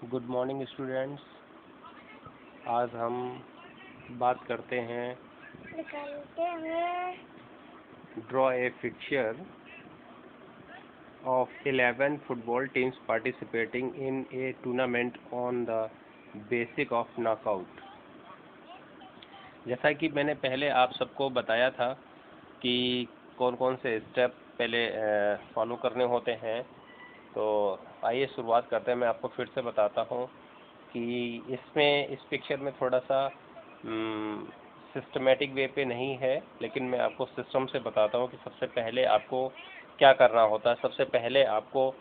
Good morning students. आज हम बात करते हैं draw a picture of 11 football teams participating in a tournament on the basis of knockout। जैसा कि मैंने पहले आप सबको बताया था कि कौन कौन से स्टेप पहले फॉलो करने होते हैं, तो आइए शुरुआत करते हैं। मैं आपको फिर से बताता हूँ कि इस पिक्चर में थोड़ा सा सिस्टमेटिक वे पे नहीं है, लेकिन मैं आपको सिस्टम से बताता हूँ कि सबसे पहले आपको क्या करना होता है। सबसे पहले आपको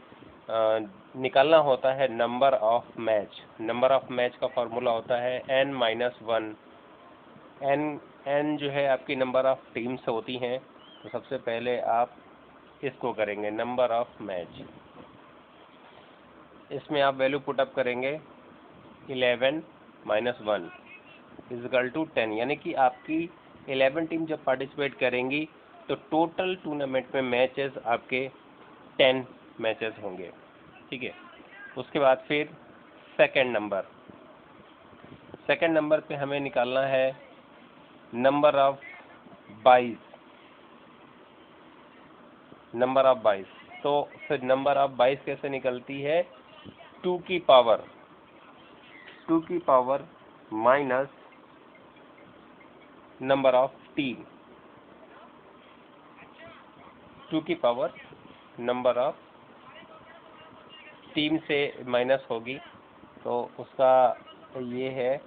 निकालना होता है number of match. Number of match का फॉर्मूला होता है n-1। n जो है आपकी नंबर ऑफ टीम्स होती हैं, तो सबसे पहले आप इसको करेंगे नंबर ऑफ मैच। इसमें आप वैल्यू पुटअप करेंगे 11 - 1 = 10, यानी कि आपकी 11 टीम जब पार्टिसिपेट करेंगी तो टोटल टूर्नामेंट में मैचेस आपके 10 मैचेस होंगे। ठीक है। उसके बाद फिर सेकंड नंबर पे हमें निकालना है नंबर ऑफ 22। तो फिर नंबर ऑफ 22 कैसे निकलती है? 2 की power minus number of team. 2 की पावर नंबर ऑफ टीम से माइनस होगी, तो उसका ये है।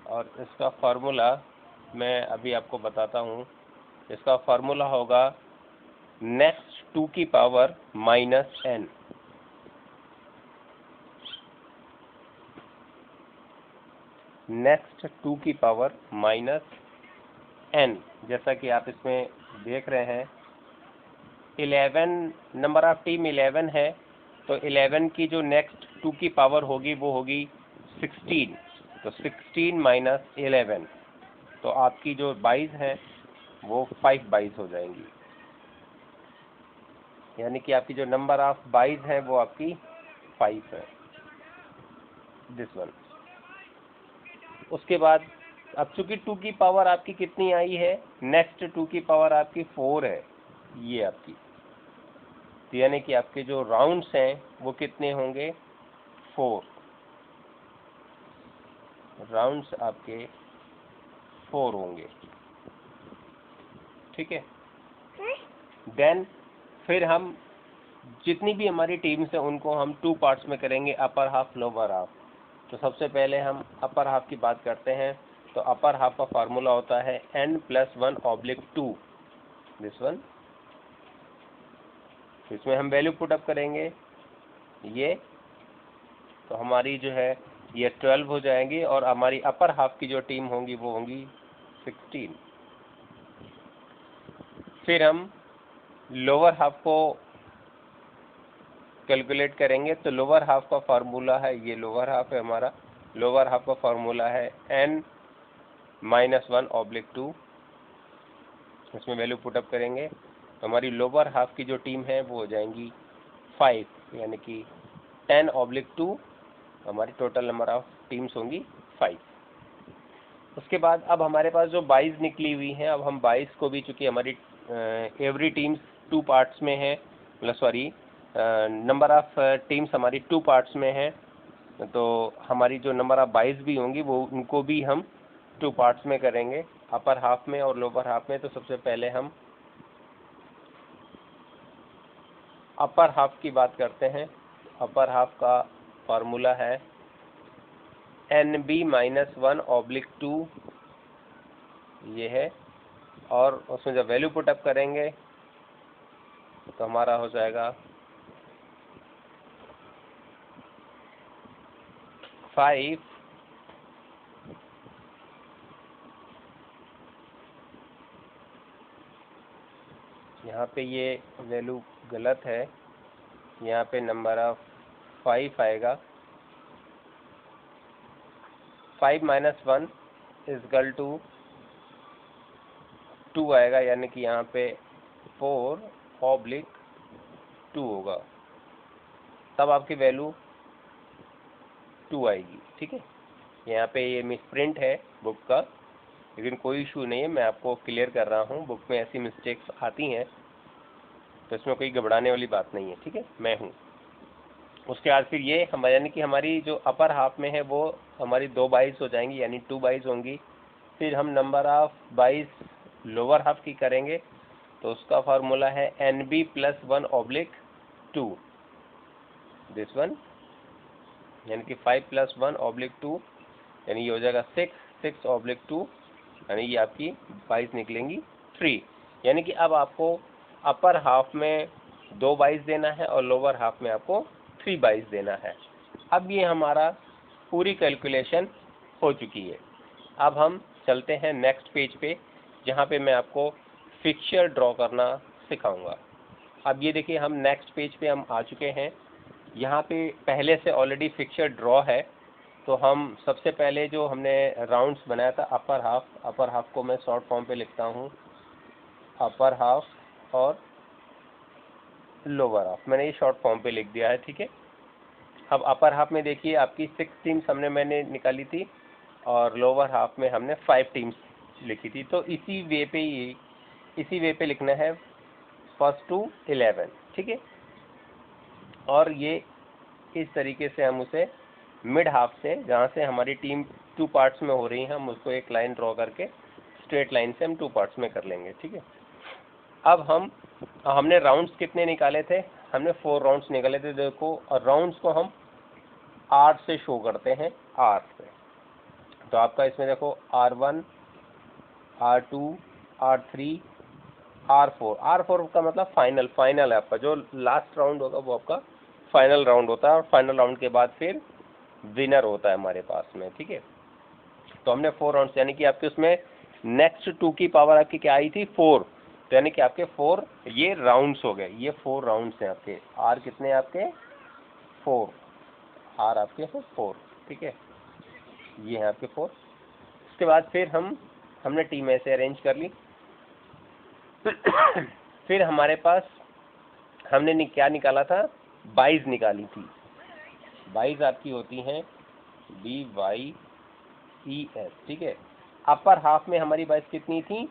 और इसका फार्मूला मैं अभी आपको बताता हूँ। इसका फार्मूला होगा नेक्स्ट 2 की पावर माइनस n। नेक्स्ट 2 की पावर माइनस n, जैसा कि आप इसमें देख रहे हैं। 11 नंबर ऑफ टीम 11 है, तो 11 की जो नेक्स्ट 2 की पावर होगी वो होगी 16। तो 16 - 11, तो आपकी जो 22 है वो 5 22 हो जाएंगी, यानी कि आपकी जो नंबर ऑफ 22 है वो आपकी 5 है, दिस वन। उसके बाद अब चूंकि 2 की पावर आपकी कितनी आई है, नेक्स्ट 2 की पावर आपकी 4 है, ये आपकी, तो यानी कि आपके जो राउंड्स हैं वो कितने होंगे? 4 राउंड्स आपके 4 होंगे। ठीक है। देन फिर हम जितनी भी हमारी टीम्स हैं उनको हम 2 पार्ट्स में करेंगे, अपर हाफ लोअर हाफ। तो सबसे पहले हम अपर हाफ की बात करते हैं। तो अपर हाफ का फार्मूला होता है n+1/2, दिस वन। इसमें हम वैल्यू पुटअप करेंगे ये, तो हमारी जो है ये 12 हो जाएंगी, और हमारी अपर हाफ की जो टीम होंगी वो होंगी 16। फिर हम लोअर हाफ को कैलकुलेट करेंगे। तो लोअर हाफ का फार्मूला है, ये लोअर हाफ है हमारा। लोअर हाफ का फार्मूला है n-1/2। इसमें वैल्यू पुटअप करेंगे तो हमारी लोअर हाफ की जो टीम है वो हो जाएंगी 5, यानी कि 10/2 हमारी टोटल नंबर ऑफ टीम्स होंगी 5। उसके बाद अब हमारे पास जो 22 निकली हुई हैं, अब हम 22 को भी, चूंकि हमारी एवरी टीम्स 2 पार्ट्स में है, मतलब सॉरी नंबर ऑफ टीम्स हमारी 2 पार्ट्स में है, तो हमारी जो नंबर ऑफ 22 भी होंगी वो उनको भी हम 2 पार्ट्स में करेंगे, अपर हाफ में और लोअर हाफ में। तो सबसे पहले हम अपर हाफ की बात करते हैं। अपर हाफ का फार्मूला है nb-1/2, ये है। और उसमें जब वैल्यू पुटअप करेंगे तो हमारा हो जाएगा 5 यहाँ पे ये वैल्यू गलत है, यहाँ पे नंबर ऑफ 5 आएगा। 5 - 1 = 2 आएगा, यानी कि यहाँ पे 4/2 होगा। तब आपकी वैल्यू 2 आएगी, ठीक है। यहाँ पे ये मिसप्रिंट है बुक का, लेकिन कोई इशू नहीं है, मैं आपको क्लियर कर रहा हूँ। बुक में ऐसी मिस्टेक्स आती हैं तो इसमें कोई घबराने वाली बात नहीं है, ठीक है, मैं हूँ। उसके बाद फिर ये हम यानी कि हमारी जो अपर हाफ में है वो हमारी 2 बाइज हो जाएंगी, यानी 2 बाइज होंगी। फिर हम number of byes lower half की करेंगे तो उसका फार्मूला है NB + 1/2, दिस वन, यानी कि 5 + 1/2, यानी ये हो जाएगा 6/2, यानी ये आपकी बाइज निकलेंगी 3। यानी कि अब आपको अपर हाफ में 2 बाइज देना है और लोअर हाफ में आपको 3 बाइज देना है। अब ये हमारा पूरी कैलकुलेशन हो चुकी है। अब हम चलते हैं नेक्स्ट पेज पे, जहाँ पे मैं आपको फिक्सचर ड्रॉ करना सिखाऊंगा। अब ये देखिए, हम नेक्स्ट पेज पे हम आ चुके हैं। यहाँ पे पहले से ऑलरेडी फिक्सचर ड्रॉ है, तो हम सबसे पहले जो हमने राउंड्स बनाया था अपर हाफ को मैं शॉर्ट फॉर्म पे लिखता हूँ, अपर हाफ और लोअर हाफ, मैंने ये शॉर्ट फॉर्म पे लिख दिया है, ठीक है। अब अपर हाफ में देखिए आपकी 6 टीम्स मैंने निकाली थी और लोअर हाफ में हमने 5 टीम्स लिखी थी। तो इसी वे पे लिखना है 1 to 11, ठीक है। और ये इस तरीके से हम उसे मिड हाफ से, जहाँ से हमारी टीम 2 पार्ट्स में हो रही है, हम उसको एक लाइन ड्रॉ करके स्ट्रेट लाइन से हम 2 पार्ट्स में कर लेंगे, ठीक है। अब हमने राउंड्स कितने निकाले थे? हमने 4 राउंड्स निकाले थे। देखो, और राउंड्स को हम R से शो करते हैं, R से। तो आपका इसमें देखो R1, R2, R3, R4 का मतलब फाइनल है आपका। जो लास्ट राउंड होगा वो आपका फाइनल राउंड होता है, और फाइनल राउंड के बाद फिर विनर होता है हमारे पास में, ठीक है। तो हमने 4 राउंड्स, यानी कि आपके उसमें नेक्स्ट 2 की पावर आपकी क्या आई थी? 4। तो यानी कि आपके 4 ये राउंड्स हो गए, ये 4 राउंड्स हैं आपके। R कितने आपके? 4, R आपके हैं 4, ठीक है, ये हैं आपके 4। उसके बाद फिर हमने टीम ऐसे अरेंज कर ली। फिर हमारे पास हमने क्या निकाला था? बाइज निकाली थी। बाइज आपकी होती हैं BYES, ठीक है। अपर हाफ में हमारी बाइज कितनी थी?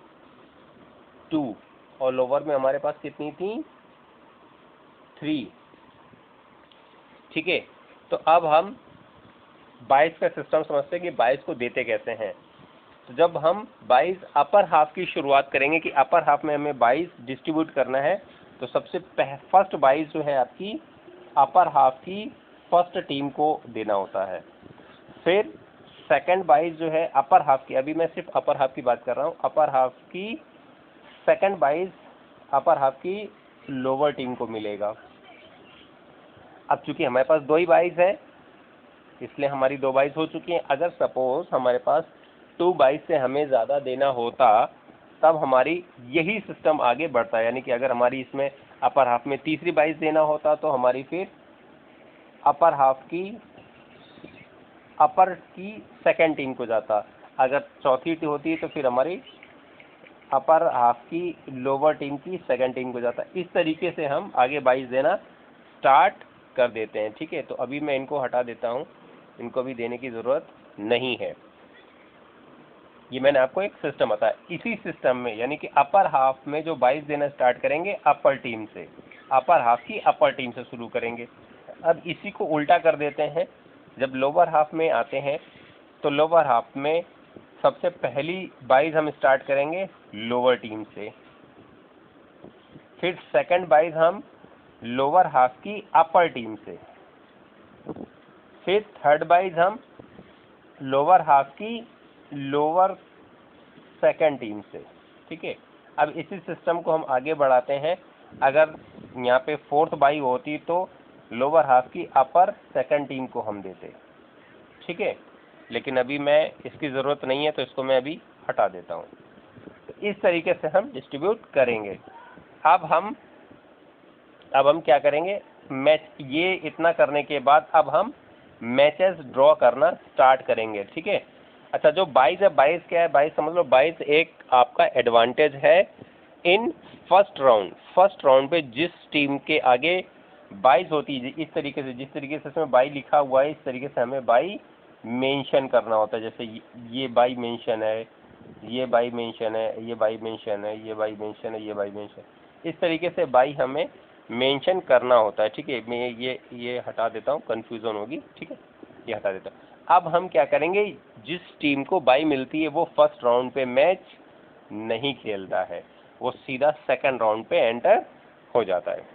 2, और लोअर में हमारे पास कितनी थी? 3, ठीक है। तो अब हम बाइज का सिस्टम समझते हैं कि बाइज को देते कैसे हैं। तो जब हम बाइज अपर हाफ की शुरुआत करेंगे कि अपर हाफ में हमें बाइज डिस्ट्रीब्यूट करना है, तो सबसे फर्स्ट बाइज जो है आपकी अपर हाफ की फर्स्ट टीम को देना होता है। फिर सेकंड बाइज जो है अपर हाफ की, अभी मैं सिर्फ अपर हाफ की बात कर रहा हूँ, अपर हाफ की सेकंड बाइज अपर हाफ की लोअर टीम को मिलेगा। अब चूंकि हमारे पास 2 ही बाइज है, इसलिए हमारी 2 बाइज हो चुकी हैं। अगर सपोज हमारे पास 2 बाइज से हमें ज़्यादा देना होता, तब हमारी यही सिस्टम आगे बढ़ता है। यानी कि अगर हमारी इसमें अपर हाफ में तीसरी बाइज देना होता, तो हमारी फिर अपर हाफ की अपर की सेकंड टीम को जाता। अगर चौथी होती तो फिर हमारी अपर हाफ की लोअर टीम की सेकंड टीम को जाता। इस तरीके से हम आगे बाइज देना स्टार्ट कर देते हैं, ठीक है। तो अभी मैं इनको हटा देता हूँ, इनको भी देने की ज़रूरत नहीं है। ये मैंने आपको एक सिस्टम बताया। इसी सिस्टम में यानी कि अपर हाफ में जो बाइज देना स्टार्ट करेंगे अपर टीम से, अपर हाफ की अपर टीम से शुरू करेंगे। अब इसी को उल्टा कर देते हैं। जब लोअर हाफ में आते हैं तो लोअर हाफ में सबसे पहली बाइज हम स्टार्ट करेंगे लोअर टीम से। फिर सेकंड बाइज हम लोअर हाफ की अपर टीम से। फिर थर्ड बाइज हम लोअर हाफ की लोअर सेकंड टीम से, ठीक है। अब इसी सिस्टम को हम आगे बढ़ाते हैं। अगर यहाँ पे फोर्थ बाई होती तो लोअर हाफ की अपर सेकंड टीम को हम देते, ठीक है। लेकिन अभी मैं इसकी ज़रूरत नहीं है, तो इसको मैं अभी हटा देता हूँ। तो इस तरीके से हम डिस्ट्रीब्यूट करेंगे। अब हम क्या करेंगे? मैच, ये इतना करने के बाद अब हम मैचेस ड्रॉ करना स्टार्ट करेंगे, ठीक है। अच्छा, जो बाइज है, बाइज क्या है? बाइज समझ लो, बाइज एक आपका एडवांटेज है इन फर्स्ट राउंड पे जिस टीम के आगे बाईस होती है इस तरीके से, जिस तरीके से इसमें बाई लिखा हुआ है इस तरीके से हमें बाई मेंशन करना होता है। जैसे ये बाई मेंशन है, ये बाई मेंशन है, ये बाई मेंशन है, ये बाई मेंशन है, ये बाई मेंशन, इस तरीके से बाई हमें मेंशन करना होता है। ठीक है, मैं ये हटा देता हूँ, कन्फ्यूज़न होगी। ठीक है, ये हटा देता हूँ। अब हम क्या करेंगे, जिस टीम को बाई मिलती है वो फर्स्ट राउंड पे मैच नहीं खेलता है, वो सीधा सेकंड राउंड पे एंटर हो जाता है।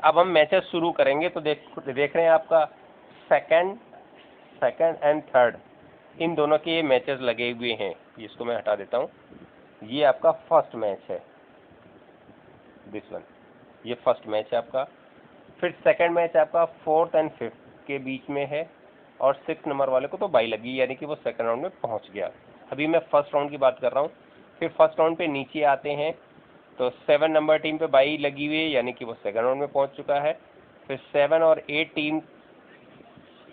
अब हम मैचेस शुरू करेंगे तो देख रहे हैं आपका सेकंड एंड थर्ड इन दोनों के ये मैचेस लगे हुए हैं। इसको मैं हटा देता हूँ। ये आपका फर्स्ट मैच है, दिस वन, ये फर्स्ट मैच है आपका। फिर सेकंड मैच आपका फोर्थ एंड फिफ्थ के बीच में है, और 6 नंबर वाले को तो बाई लगी, यानी कि वो सेकंड राउंड में पहुंच गया। अभी मैं फर्स्ट राउंड की बात कर रहा हूँ। फिर फर्स्ट राउंड पे नीचे आते हैं तो 7 नंबर टीम पे बाई लगी हुई है, यानी कि वो सेकंड राउंड में पहुंच चुका है। फिर 7 और 8 टीम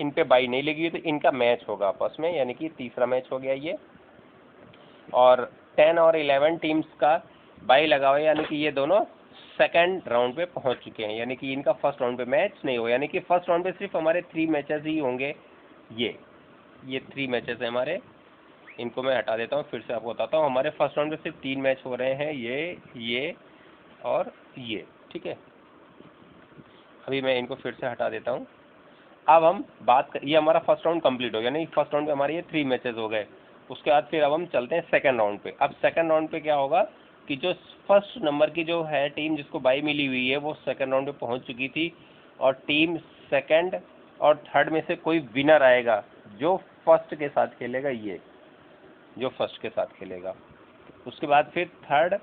इन पे बाई नहीं लगी हुई, तो इनका मैच होगा आपस में, यानी कि तीसरा मैच हो गया ये। और 10 और 11 टीम्स का बाई लगा हुआ है, यानी कि ये दोनों सेकंड राउंड पे पहुंच चुके हैं, यानी कि इनका फर्स्ट राउंड पे मैच नहीं हो, यानी कि फर्स्ट राउंड पे सिर्फ हमारे 3 मैचेस ही होंगे। ये 3 मैचेस हैं हमारे। इनको मैं हटा देता हूँ, फिर से आपको बताता हूँ। हमारे फर्स्ट राउंड में सिर्फ 3 मैच हो रहे हैं, ये और ये। ठीक है, अभी मैं इनको फिर से हटा देता हूँ। अब हम बात कर, ये हमारा फर्स्ट राउंड कंप्लीट हो गया, यानी फर्स्ट राउंड में हमारे ये 3 मैचेस हो गए। उसके बाद फिर अब हम चलते हैं सेकंड राउंड पे। अब सेकंड राउंड पे क्या होगा कि जो फर्स्ट नंबर की जो है टीम जिसको बाई मिली हुई है वो सेकंड राउंड पे पहुंच चुकी थी, और टीम सेकंड और थर्ड में से कोई विनर आएगा जो फर्स्ट के साथ खेलेगा, ये जो फर्स्ट के साथ खेलेगा। उसके बाद फिर थर्ड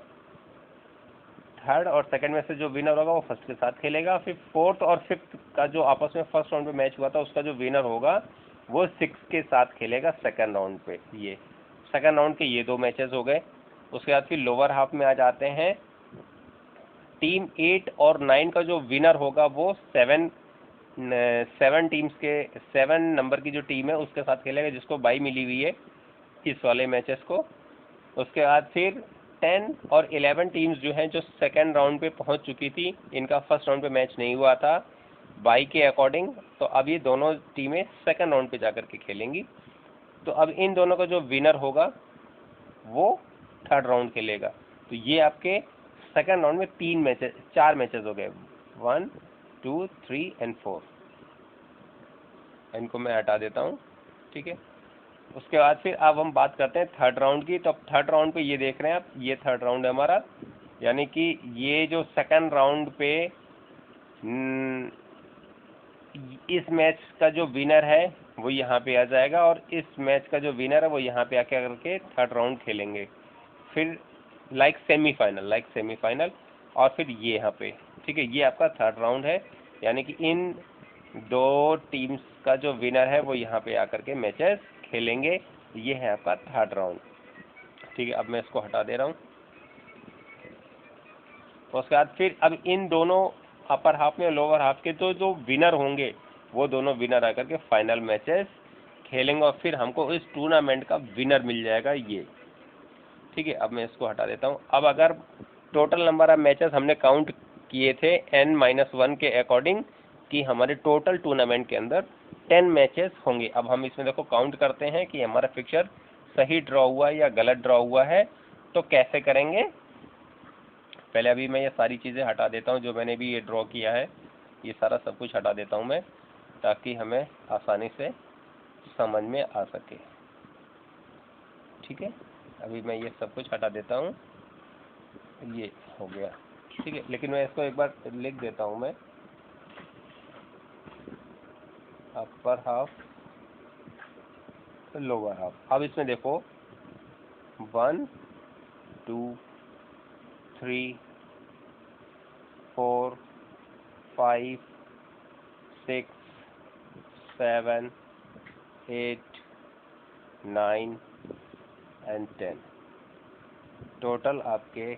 और सेकंड में से जो विनर होगा वो फर्स्ट के साथ खेलेगा। फिर फोर्थ और फिफ्थ का जो आपस में फर्स्ट राउंड पे मैच हुआ था उसका जो विनर होगा वो 6 के साथ खेलेगा सेकंड राउंड पे। ये सेकंड राउंड के ये 2 मैचेस हो गए। उसके बाद फिर लोअर हाफ में आ जाते हैं। टीम 8 और 9 का जो विनर होगा वो 7 टीम्स के 7 नंबर की जो टीम है उसके साथ खेलेगा जिसको बाई मिली हुई है इस वाले मैचेस को। उसके बाद फिर 10 और 11 टीम्स जो हैं जो सेकंड राउंड पे पहुंच चुकी थी, इनका फर्स्ट राउंड पे मैच नहीं हुआ था बाई के अकॉर्डिंग, तो अब ये दोनों टीमें सेकंड राउंड पे जाकर के खेलेंगी। तो अब इन दोनों का जो विनर होगा वो थर्ड राउंड खेलेगा। तो ये आपके सेकंड राउंड में 4 मैचेस हो गए, 1 2 3 एंड 4। इनको मैं हटा देता हूँ। ठीक है, उसके बाद फिर अब हम बात करते हैं थर्ड राउंड की। तो अब थर्ड राउंड पे ये देख रहे हैं आप, ये थर्ड राउंड है हमारा, यानी कि ये जो सेकंड राउंड पे इस मैच का जो विनर है वो यहाँ पे आ जाएगा, और इस मैच का जो विनर है वो यहाँ पे आके करके थर्ड राउंड खेलेंगे। फिर लाइक सेमीफाइनल, और फिर ये यहाँ पे। ठीक है, ये आपका थर्ड राउंड है, यानी कि इन 2 टीम्स का जो विनर है वो यहाँ पे आकर के मैचेस खेलेंगे। ये है आपका थर्ड राउंड। ठीक है, अब मैं इसको हटा दे रहा हूँ। तो उसके बाद फिर अब इन दोनों अपर हाफ में लोअर हाफ के तो जो विनर होंगे वो दोनों विनर आकर के फाइनल मैचेस खेलेंगे, और फिर हमको इस टूर्नामेंट का विनर मिल जाएगा ये। ठीक है, अब मैं इसको हटा देता हूँ। अब अगर टोटल नंबर ऑफ मैचेस हमने काउंट किए थे n-1 के अकॉर्डिंग कि हमारे टोटल टूर्नामेंट के अंदर 10 मैचेस होंगे। अब हम इसमें देखो काउंट करते हैं कि हमारा फिक्चर सही ड्रॉ हुआ है या गलत ड्रॉ हुआ है। तो कैसे करेंगे, पहले अभी मैं ये सारी चीज़ें हटा देता हूँ जो मैंने भी ये ड्रॉ किया है, ये सारा सब कुछ हटा देता हूँ मैं, ताकि हमें आसानी से समझ में आ सके। ठीक है, अभी मैं ये सब कुछ हटा देता हूँ, ये हो गया। ठीक है, लेकिन मैं इसको एक बार लिख देता हूँ मैं, अपर हाफ लोअर हाफ। अब इसमें देखो 1 2 3 4 5 6 7 8 9 एंड 10, टोटल आपके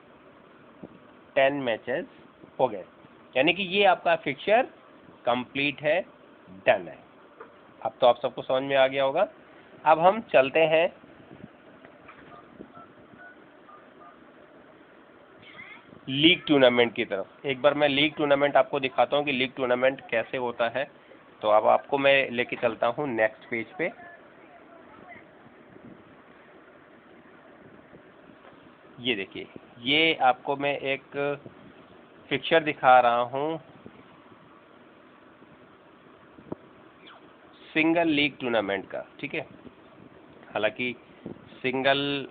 10 मैचेस हो गए, यानी कि ये आपका फिक्चर कंप्लीट है, डन है। अब तो आप सबको समझ में आ गया होगा। अब हम चलते हैं लीग टूर्नामेंट की तरफ। एक बार मैं लीग टूर्नामेंट आपको दिखाता हूँ कि लीग टूर्नामेंट कैसे होता है। तो अब आपको मैं लेके चलता हूँ नेक्स्ट पेज पे। ये देखिए, ये आपको मैं एक पिक्चर दिखा रहा हूँ सिंगल लीग टूर्नामेंट का, ठीक है। हालांकि सिंगल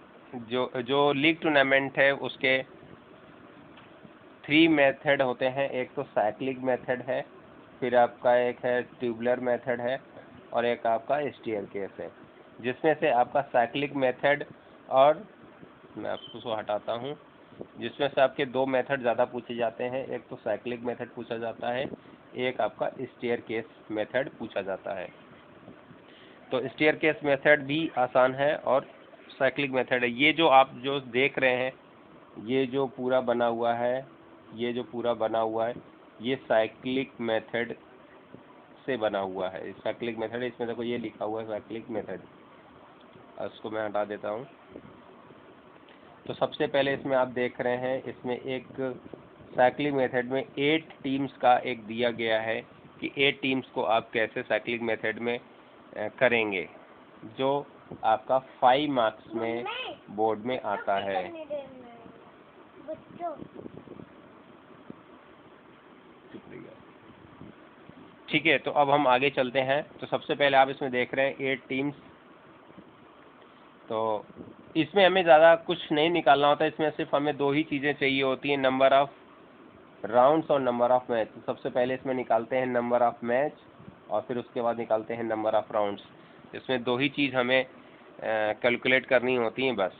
जो लीग टूर्नामेंट है उसके 3 मेथड होते हैं। एक तो साइक्लिक मेथड है, फिर आपका एक है ट्यूबुलर मेथड है, और एक आपका स्टेयरकेस है। जिसमें से आपका साइक्लिक मेथड, और मैं आपको उसको हटाता हूँ, जिसमें से आपके 2 मेथड ज़्यादा पूछे जाते हैं। एक तो साइक्लिक मेथड पूछा जाता है, एक आपका स्टेयरकेस मेथड पूछा जाता है। तो स्टेयरकेस मेथड भी आसान है और साइक्लिक मेथड है। ये जो आप जो देख रहे हैं, ये जो पूरा बना हुआ है, ये साइक्लिक मेथड से बना हुआ है। साइक्लिक मेथड, इसमें देखो ये लिखा हुआ है साइक्लिक मेथड। इसको मैं हटा देता हूँ। तो सबसे पहले इसमें आप देख रहे हैं, इसमें एक साइक्लिक मेथड में 8 टीम्स का एक दिया गया है कि 8 टीम्स को आप कैसे साइक्लिक मेथड में करेंगे, जो आपका 5 मार्क्स में बोर्ड में आता है। ठीक है, तो अब हम आगे चलते हैं। तो सबसे पहले आप इसमें देख रहे हैं 8 टीम्स। तो इसमें हमें ज़्यादा कुछ नहीं निकालना होता, इसमें सिर्फ हमें 2 ही चीज़ें चाहिए होती हैं, नंबर ऑफ राउंड्स और नंबर ऑफ मैच। तो सबसे पहले इसमें निकालते हैं नंबर ऑफ मैच, और फिर उसके बाद निकालते हैं नंबर ऑफ राउंड्स। इसमें 2 ही चीज़ हमें कैलकुलेट करनी होती हैं बस।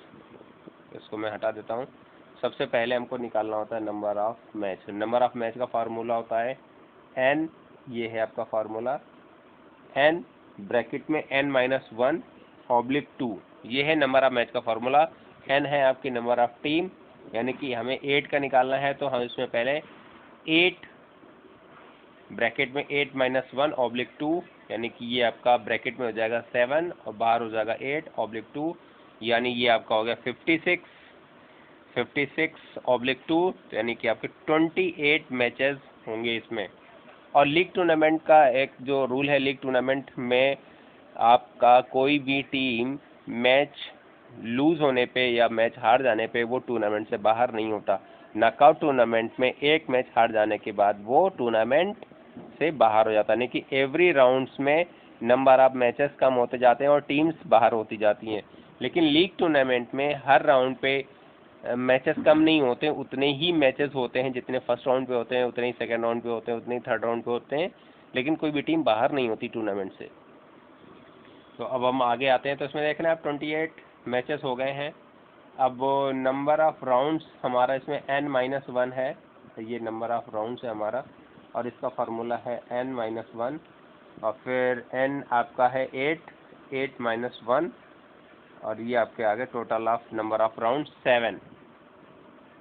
इसको मैं हटा देता हूँ। सबसे पहले हमको निकालना होता है number of match. Number of match का फार्मूला होता है n, ये है आपका फार्मूला, n ब्रैकेट में n-1/2, ये है नंबर ऑफ मैच का फार्मूला। n है आपकी नंबर ऑफ टीम, यानी कि हमें 8 का निकालना है, तो हम इसमें पहले 8 ब्रैकेट में 8-1/2, यानी कि ये आपका ब्रैकेट में हो जाएगा 7 और बाहर हो जाएगा 8/2, यानी ये आपका हो गया 56/2, यानी कि आपके 28 मैचेस होंगे इसमें। और लीग टूर्नामेंट का एक जो रूल है, लीग टूर्नामेंट में आपका कोई भी टीम मैच लूज होने पे या मैच हार जाने पे वो टूर्नामेंट से बाहर नहीं होता। नॉकआउट टूर्नामेंट में एक मैच हार जाने के बाद वो टूर्नामेंट से बाहर हो जाता है, यानी कि एवरी राउंड्स में नंबर ऑफ मैचेस कम होते जाते हैं और टीम्स बाहर होती जाती हैं। लेकिन लीग टूर्नामेंट में हर राउंड पे मैचेस कम नहीं होते, उतने ही मैचेस होते हैं जितने फर्स्ट राउंड पे होते हैं, उतने ही सेकंड राउंड पे होते हैं, उतने ही थर्ड राउंड पे होते हैं, लेकिन कोई भी टीम बाहर नहीं होती टूर्नामेंट से। तो अब हम आगे आते हैं। तो इसमें देख रहे हैं आप 28 मैचेस हो गए हैं। अब नंबर ऑफ राउंड्स हमारा इसमें n-1 है, तो ये नंबर ऑफ राउंड्स है हमारा, और इसका फार्मूला है n-1, और फिर n आपका है 8-1, और ये आपके आगे total of number of round 7,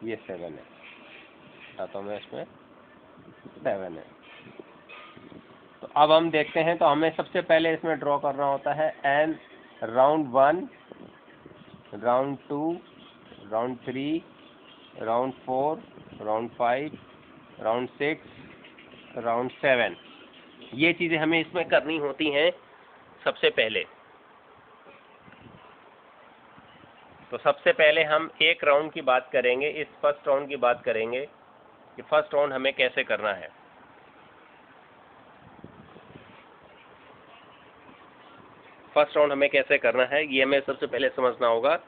ये 7 है। बताता हूँ मैं, इसमें 7 है। तो अब हम देखते हैं, तो हमें सबसे पहले इसमें ड्रॉ करना होता है n round 1, round 2, round 3, round 4, round 5, round 6, round 7। ये चीज़ें हमें इसमें करनी होती हैं सबसे पहले। तो सबसे पहले हम एक राउंड की बात करेंगे, इस फर्स्ट राउंड की बात करेंगे कि फर्स्ट राउंड हमें कैसे करना है। फर्स्ट राउंड हमें कैसे करना है ये हमें सबसे पहले समझना होगा।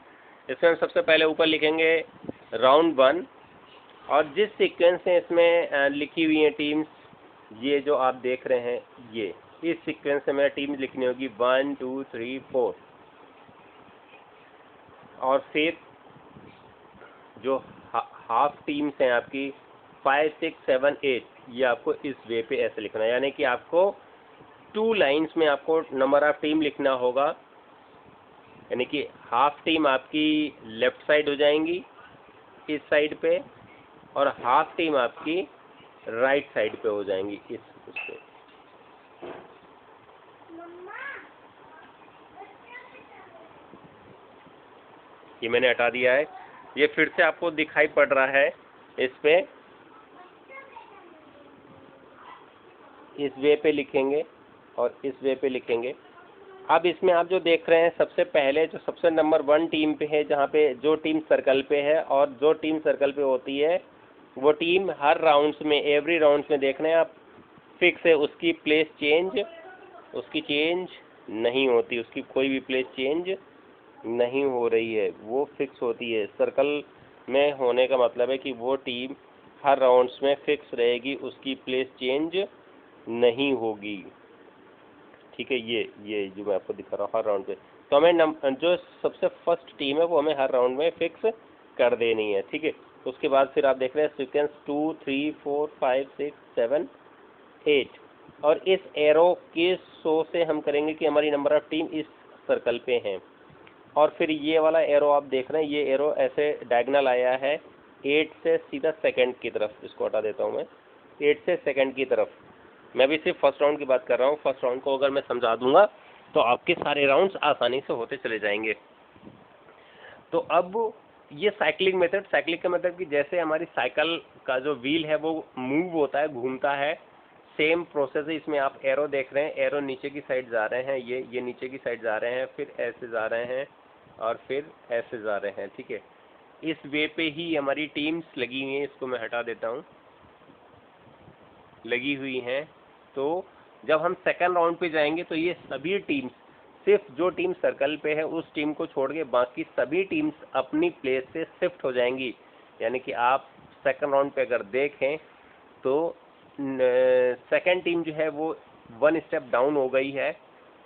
इसमें हम सबसे पहले ऊपर लिखेंगे राउंड 1, और जिस सीक्वेंस से इसमें लिखी हुई हैं टीम्स, ये जो आप देख रहे हैं, ये इस सीक्वेंस से हमें टीम्स लिखनी होगी 1 2 3 4, और फिर जो हाफ टीम्स हैं आपकी 5 6 7 8, ये आपको इस वे पे ऐसे लिखना है, यानी कि आपको 2 लाइंस में आपको नंबर ऑफ टीम लिखना होगा। यानी कि हाफ टीम आपकी लेफ्ट साइड हो जाएंगी इस साइड पे, और हाफ टीम आपकी राइट साइड पे हो जाएंगी इस पे। ये मैंने हटा दिया है। ये फिर से आपको दिखाई पड़ रहा है इस वे पे लिखेंगे और इस वे पे लिखेंगे। अब इसमें आप जो देख रहे हैं सबसे पहले जो सबसे नंबर 1 टीम पे है, जहाँ पे जो टीम सर्कल पे है और जो टीम सर्कल पे होती है वो टीम हर राउंड्स में, एवरी राउंड्स में देख रहे हैं आप, फिक्स है, उसकी प्लेस चेंज नहीं होती, उसकी कोई भी प्लेस चेंज नहीं हो रही है, वो फिक्स होती है। सर्कल में होने का मतलब है कि वो टीम हर राउंड्स में फिक्स रहेगी, उसकी प्लेस चेंज नहीं होगी। ठीक है, ये जो मैं आपको दिखा रहा हूँ हर राउंड पे, तो हमें जो सबसे फर्स्ट टीम है वो हमें हर राउंड में फिक्स कर देनी है। ठीक है, उसके बाद फिर आप देख रहे हैं सीक्वेंस 2 3 4 5 6 7 8, और इस एरो के शो से हम करेंगे कि हमारी नंबर ऑफ टीम इस सर्कल पे हैं। और फिर ये वाला एरो आप देख रहे हैं, ये एरो ऐसे डायगोनल आया है 8 से सीधा सेकंड की तरफ। इसको हटा देता हूँ मैं, 8 से सेकंड की तरफ। मैं भी सिर्फ फर्स्ट राउंड की बात कर रहा हूँ। फर्स्ट राउंड को अगर मैं समझा दूंगा तो आपके सारे राउंड्स आसानी से होते चले जाएंगे। तो अब ये साइक्लिंग मेथड का मतलब कि जैसे हमारी साइकिल का जो व्हील है वो मूव होता है, घूमता है, सेम प्रोसेस है। इसमें आप एरो देख रहे हैं, एरो नीचे की साइड जा रहे हैं, ये नीचे की साइड जा रहे हैं, फिर ऐसे जा रहे हैं और फिर ऐसे जा रहे हैं। ठीक है, इस वे पे ही हमारी टीम्स लगी हुई हैं। इसको मैं हटा देता हूँ, लगी हुई हैं। तो जब हम सेकंड राउंड पे जाएंगे तो ये सभी टीम्स, सिर्फ जो टीम सर्कल पे है उस टीम को छोड़ के बाकी सभी टीम्स अपनी प्लेस से शिफ्ट हो जाएंगी। यानी कि आप सेकंड राउंड पे अगर देखें तो सेकंड टीम जो है वो 1 स्टेप डाउन हो गई है,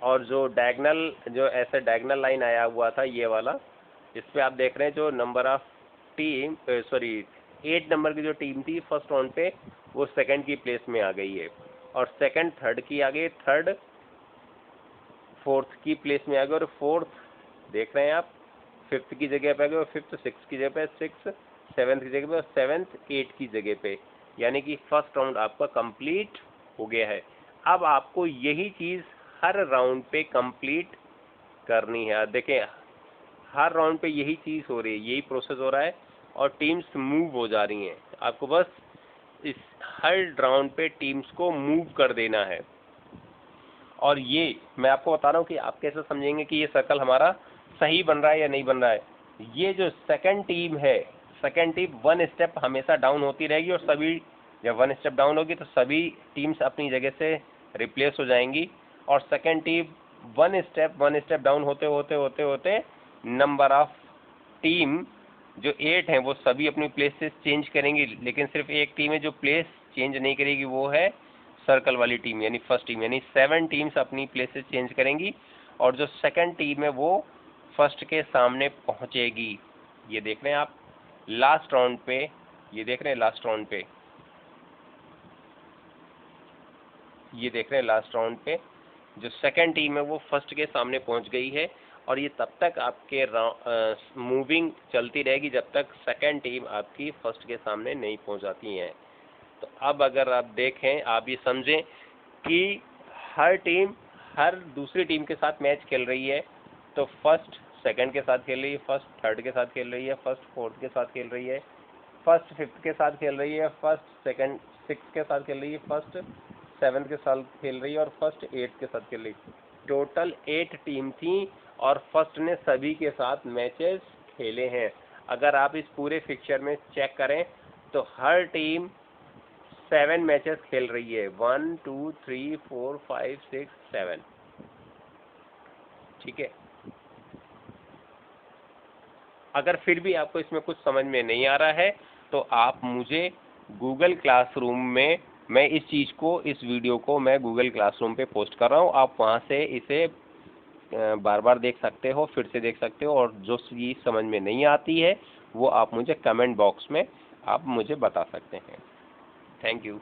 और जो डायगोनल, जो ऐसे डायगोनल लाइन आया हुआ था ये वाला, इस पे आप देख रहे हैं जो नंबर ऑफ टीम 8 नंबर की जो टीम थी फर्स्ट राउंड पे वो सेकंड की प्लेस में आ गई है, और सेकंड थर्ड की आ गई, थर्ड फोर्थ की प्लेस में आ गई, और फोर्थ देख रहे हैं आप फिफ्थ की जगह पे आ गए, और फिफ्थ सिक्स की जगह पे, सिक्स सेवन्थ की जगह पे, और सेवन्थ 8 की जगह पे। यानी कि फर्स्ट राउंड आपका कंप्लीट हो गया है। अब आपको यही चीज़ हर राउंड पे कंप्लीट करनी है। देखें हर राउंड पे यही चीज़ हो रही है, यही प्रोसेस हो रहा है, और टीम्स मूव हो जा रही हैं। आपको बस इस हर राउंड पे टीम्स को मूव कर देना है। और ये मैं आपको बता रहा हूँ कि आप कैसे समझेंगे कि ये सर्कल हमारा सही बन रहा है या नहीं बन रहा है। ये जो सेकंड टीम है, सेकंड टीम 1 स्टेप हमेशा डाउन होती रहेगी, और सभी जब 1 स्टेप डाउन होगी तो सभी टीम्स अपनी जगह से रिप्लेस हो जाएंगी, और सेकंड टीम 1 स्टेप डाउन होते होते होते होते नंबर ऑफ टीम जो 8 हैं वो सभी अपनी प्लेसेस चेंज करेंगी। लेकिन सिर्फ एक टीम है जो प्लेस चेंज नहीं करेगी, वो है सर्कल वाली टीम, यानी फर्स्ट टीम। यानी 7 टीम्स अपनी प्लेसेस चेंज करेंगी, और जो सेकंड टीम है वो फर्स्ट के सामने पहुंचेगी। ये देख रहे हैं आप लास्ट राउंड पे, ये देख रहे हैं लास्ट राउंड पे, ये देख रहे हैं लास्ट राउंड पे जो सेकंड टीम है वो फर्स्ट के सामने पहुंच गई है, और ये तब तक आपके मूविंग चलती रहेगी जब तक सेकंड टीम आपकी फर्स्ट के सामने नहीं पहुंच जाती है। तो अब अगर आप देखें, आप ये समझें कि हर टीम हर दूसरी टीम के साथ मैच खेल रही है। तो फर्स्ट सेकंड के साथ खेल रही है, फर्स्ट थर्ड के साथ खेल रही है, फर्स्ट फोर्थ के साथ खेल रही है, फर्स्ट फिफ्थ के साथ खेल रही है, फर्स्ट सेकंड सिक्स के साथ खेल रही है, फर्स्ट सेवन्थ के साथ खेल रही है, और फर्स्ट 8 के साथ खेल रही है। टोटल 8 टीम थी, और फर्स्ट ने सभी के साथ मैचेस खेले हैं। अगर आप इस पूरे फिक्चर में चेक करें तो हर टीम 7 मैचेस खेल रही है, 1 2 3 4 5 6 7। ठीक है, अगर फिर भी आपको इसमें कुछ समझ में नहीं आ रहा है तो आप मुझे गूगल क्लासरूम में, मैं इस चीज़ को, इस वीडियो को मैं गूगल क्लासरूम पे पोस्ट कर रहा हूँ, आप वहाँ से इसे बार बार देख सकते हो, फिर से देख सकते हो, और जो चीज़ समझ में नहीं आती है वो आप मुझे कमेंट बॉक्स में आप मुझे बता सकते हैं। Thank you.